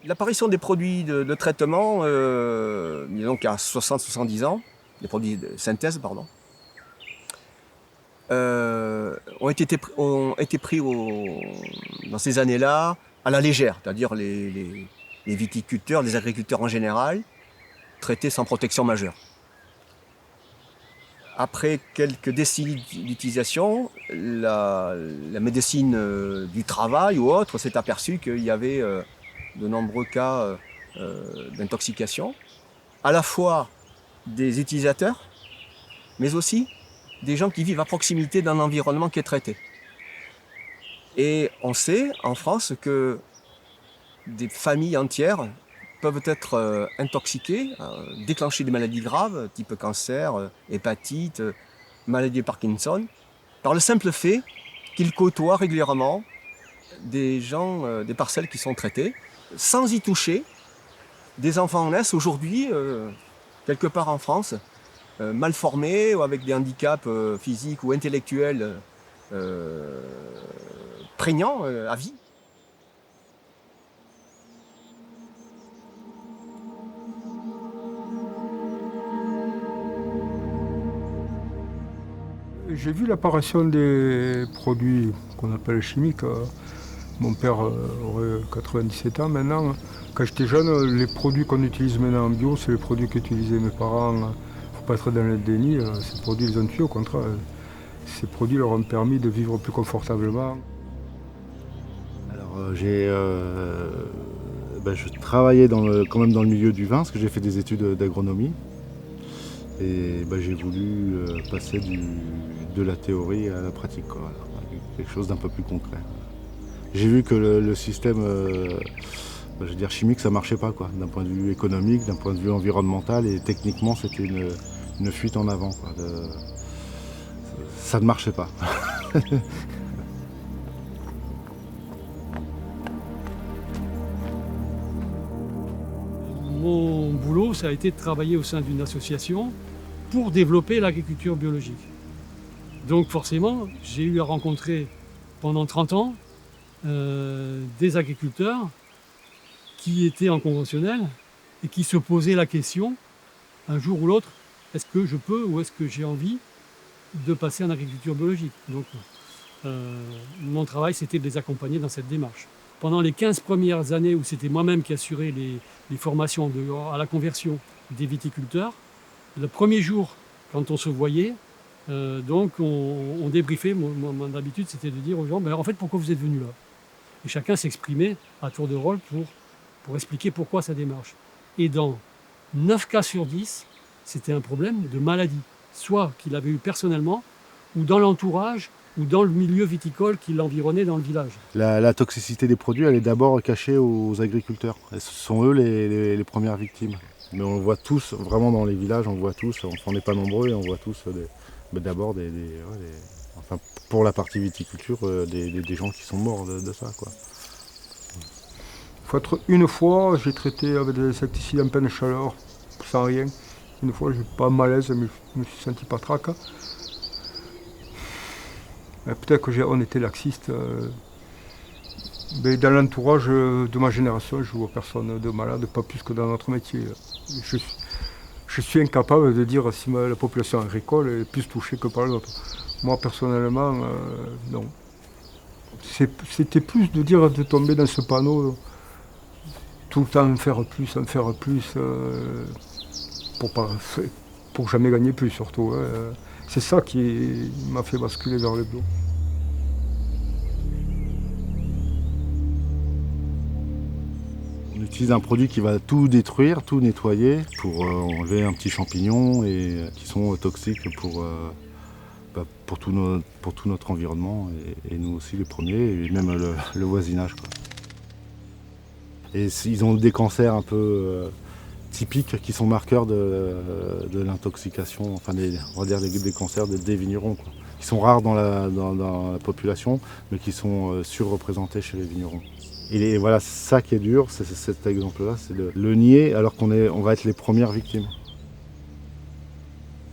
L'apparition des produits de traitement, disons qu'il y a 60-70 ans, des produits de synthèse, pardon, ont été pris dans ces années-là à la légère, c'est-à-dire les viticulteurs, les agriculteurs en général, traités sans protection majeure. Après quelques décennies d'utilisation, la médecine du travail ou autre s'est aperçue qu'il y avait de nombreux cas d'intoxication, à la fois des utilisateurs, mais aussi des gens qui vivent à proximité d'un environnement qui est traité. Et on sait en France que des familles entières peuvent être intoxiquées, déclencher des maladies graves, type cancer, hépatite, maladie de Parkinson, par le simple fait qu'ils côtoient régulièrement des gens, des parcelles qui sont traitées, sans y toucher. Des enfants naissent aujourd'hui, quelque part en France, mal formés ou avec des handicaps physiques ou intellectuels prégnants à vie. J'ai vu l'apparition des produits qu'on appelle chimiques. Mon père aurait 97 ans maintenant. Quand j'étais jeune, les produits qu'on utilise maintenant en bio, c'est les produits qu'utilisaient mes parents. Il ne faut pas être dans le déni. Ces produits, ils ont tué, au contraire. Ces produits leur ont permis de vivre plus confortablement. Alors je travaillais quand même dans le milieu du vin, parce que j'ai fait des études d'agronomie. Et j'ai voulu passer de la théorie à la pratique, quoi, quelque chose d'un peu plus concret. J'ai vu que le système chimique, ça marchait pas, quoi, d'un point de vue économique, d'un point de vue environnemental, et techniquement c'était une fuite en avant, quoi, ça ne marchait pas. Mon boulot, ça a été de travailler au sein d'une association pour développer l'agriculture biologique. Donc forcément, j'ai eu à rencontrer pendant 30 ans des agriculteurs qui étaient en conventionnel et qui se posaient la question, un jour ou l'autre, est-ce que je peux ou est-ce que j'ai envie de passer en agriculture biologique. Donc mon travail, c'était de les accompagner dans cette démarche. Pendant les 15 premières années où c'était moi-même qui assurais les formations à la conversion des viticulteurs, le premier jour, quand on se voyait, on débriefait. Mon habitude, c'était de dire aux gens, en fait, pourquoi vous êtes venus là? Et chacun s'exprimait à tour de rôle pour expliquer pourquoi sa démarche. Et dans 9 cas sur 10, c'était un problème de maladie, soit qu'il avait eu personnellement, ou dans l'entourage, ou dans le milieu viticole qui l'environnait dans le village. La toxicité des produits, elle est d'abord cachée aux agriculteurs. Et ce sont eux les premières victimes. Mais on le voit tous, vraiment dans les villages, on voit tous, on n'est pas nombreux, et on voit tous d'abord pour la partie viticulture, des gens qui sont morts de ça, quoi. Une fois, j'ai traité avec des insecticides en pleine chaleur, sans rien. Une fois, j'ai pas malaise, mais je me suis senti patraque. Peut-être qu'on était laxiste. Mais dans l'entourage de ma génération, je vois personne de malade, pas plus que dans notre métier. Je suis incapable de dire si la population agricole est plus touchée que par l'autre. Moi, personnellement, non. C'était plus de dire de tomber dans ce panneau, tout le temps en faire plus, pour jamais gagner plus surtout. C'est ça qui m'a fait basculer vers le bio. On utilise un produit qui va tout détruire, tout nettoyer pour enlever un petit champignon et qui sont toxiques pour tout notre environnement et nous aussi les premiers et même le voisinage, quoi. Et ils ont des cancers un peu typiques qui sont marqueurs de l'intoxication, on va dire des cancers des vignerons, quoi, qui sont rares dans la population mais qui sont surreprésentés chez les vignerons. Et voilà, ça qui est dur, c'est cet exemple-là, c'est de le nier alors qu'on va être les premières victimes.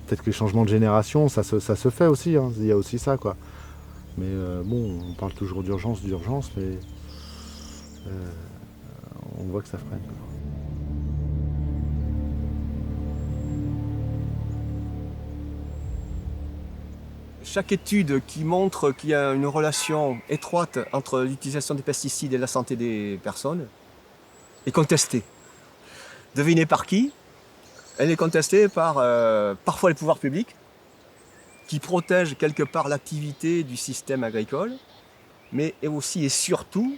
Peut-être que les changements de génération, ça se fait aussi, hein, il y a aussi ça, quoi. Mais on parle toujours d'urgence, mais on voit que ça freine. Chaque étude qui montre qu'il y a une relation étroite entre l'utilisation des pesticides et la santé des personnes est contestée. Devinez par qui? Elle est contestée par parfois les pouvoirs publics qui protègent quelque part l'activité du système agricole, mais aussi et surtout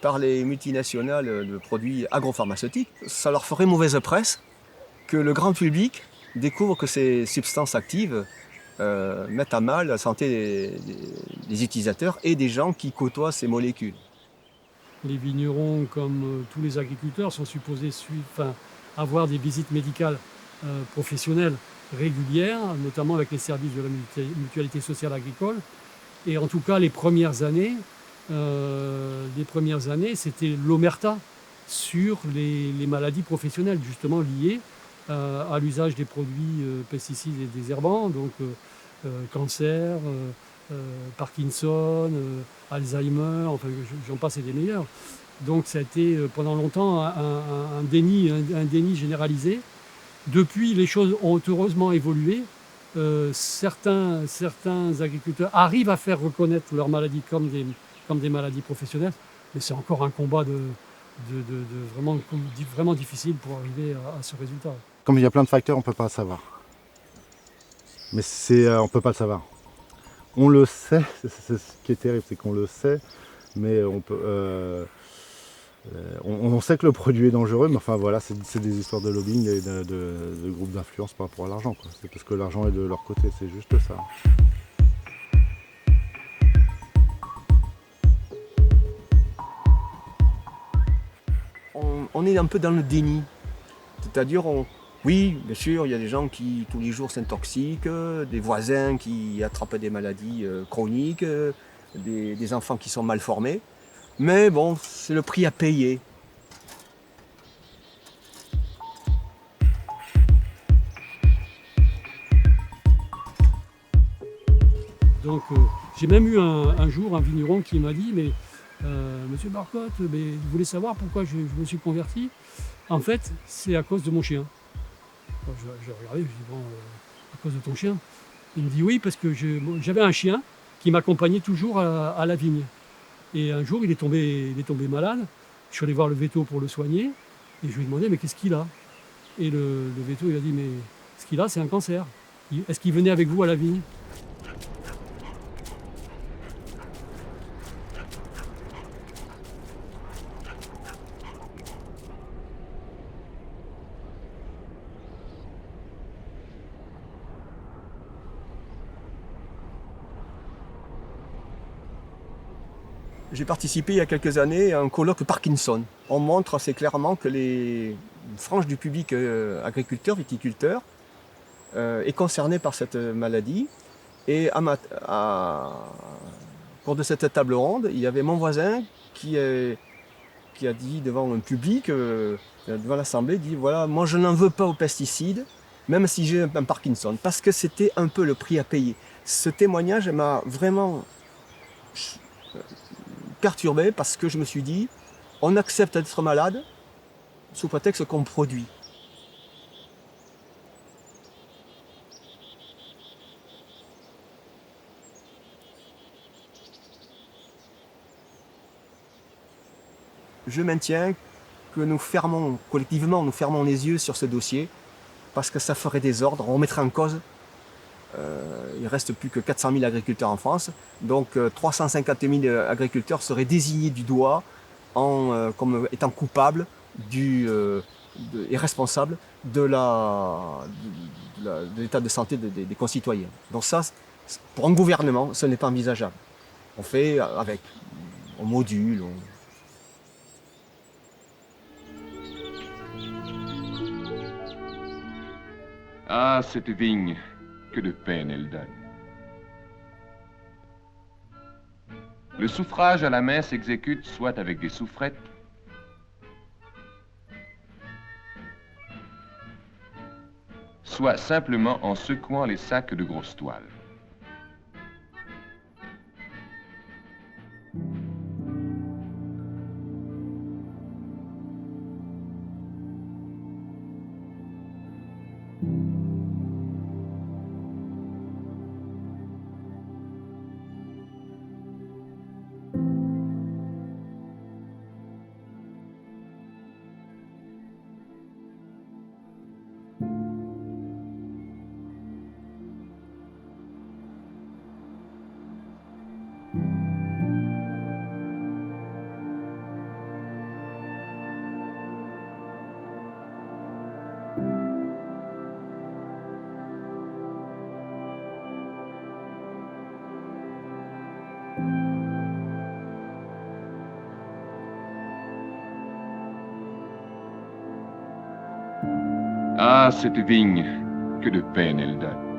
par les multinationales de produits agropharmaceutiques. Ça leur ferait mauvaise presse que le grand public découvre que ces substances actives mettent à mal la santé des utilisateurs et des gens qui côtoient ces molécules. Les vignerons, comme tous les agriculteurs, sont supposés avoir des visites médicales professionnelles régulières, notamment avec les services de la mutualité sociale agricole. Et en tout cas, les premières années, c'était l'omerta sur les maladies professionnelles, justement liées à l'usage des produits pesticides et désherbants, donc cancer, Parkinson, Alzheimer, enfin j'en passe et des meilleurs. Donc ça a été pendant longtemps un déni généralisé. Depuis, les choses ont heureusement évolué. Certains agriculteurs arrivent à faire reconnaître leurs maladies comme des maladies professionnelles, mais c'est encore un combat vraiment difficile pour arriver à ce résultat. Comme il y a plein de facteurs, on ne peut pas savoir. Mais on ne peut pas le savoir. On le sait, c'est ce qui est terrible, c'est qu'on le sait, mais on sait que le produit est dangereux, mais enfin voilà, c'est des histoires de lobbying et de groupes d'influence par rapport à l'argent. C'est parce que l'argent est de leur côté, c'est juste ça. On est un peu dans le déni. C'est-à-dire, oui, bien sûr, il y a des gens qui tous les jours s'intoxiquent, des voisins qui attrapent des maladies chroniques, des enfants qui sont mal formés. Mais bon, c'est le prix à payer. Donc j'ai même eu un jour un vigneron qui m'a dit « Mais Monsieur Barcotte, mais vous voulez savoir pourquoi je me suis converti? En fait, c'est à cause de mon chien. » Je regardais, je dis « Bon, à cause de ton chien ?» Il me dit « Oui, parce que j'avais un chien qui m'accompagnait toujours à la vigne. Et un jour, il est tombé malade. Je suis allé voir le véto pour le soigner. Et je lui ai demandé, mais qu'est-ce qu'il a? Et le véto, il a dit, mais ce qu'il a, c'est un cancer. Est-ce qu'il venait avec vous à la vigne? J'ai participé il y a quelques années à un colloque Parkinson. On montre assez clairement que les franges du public agriculteur, viticulteur, est concernée par cette maladie. Et pour de cette table ronde, il y avait mon voisin qui a dit devant un public, devant l'Assemblée, dit voilà, moi je n'en veux pas aux pesticides, même si j'ai un Parkinson, parce que c'était un peu le prix à payer. Ce témoignage m'a vraiment perturbé parce que je me suis dit, on accepte d'être malade sous prétexte qu'on produit. Je maintiens que collectivement, nous fermons les yeux sur ce dossier parce que ça ferait désordre, on remettrait en cause. Il ne reste plus que 400 000 agriculteurs en France, donc 350 000 agriculteurs seraient désignés du doigt comme étant coupables et responsables de l'état de santé des concitoyens. Donc ça, pour un gouvernement, ce n'est pas envisageable. On fait on module. Ah, cette vigne, que de peine elle donne. Le souffrage à la main s'exécute soit avec des souffrettes, soit simplement en secouant les sacs de grosse toile. Ah, cette vigne, que de peine elle donne.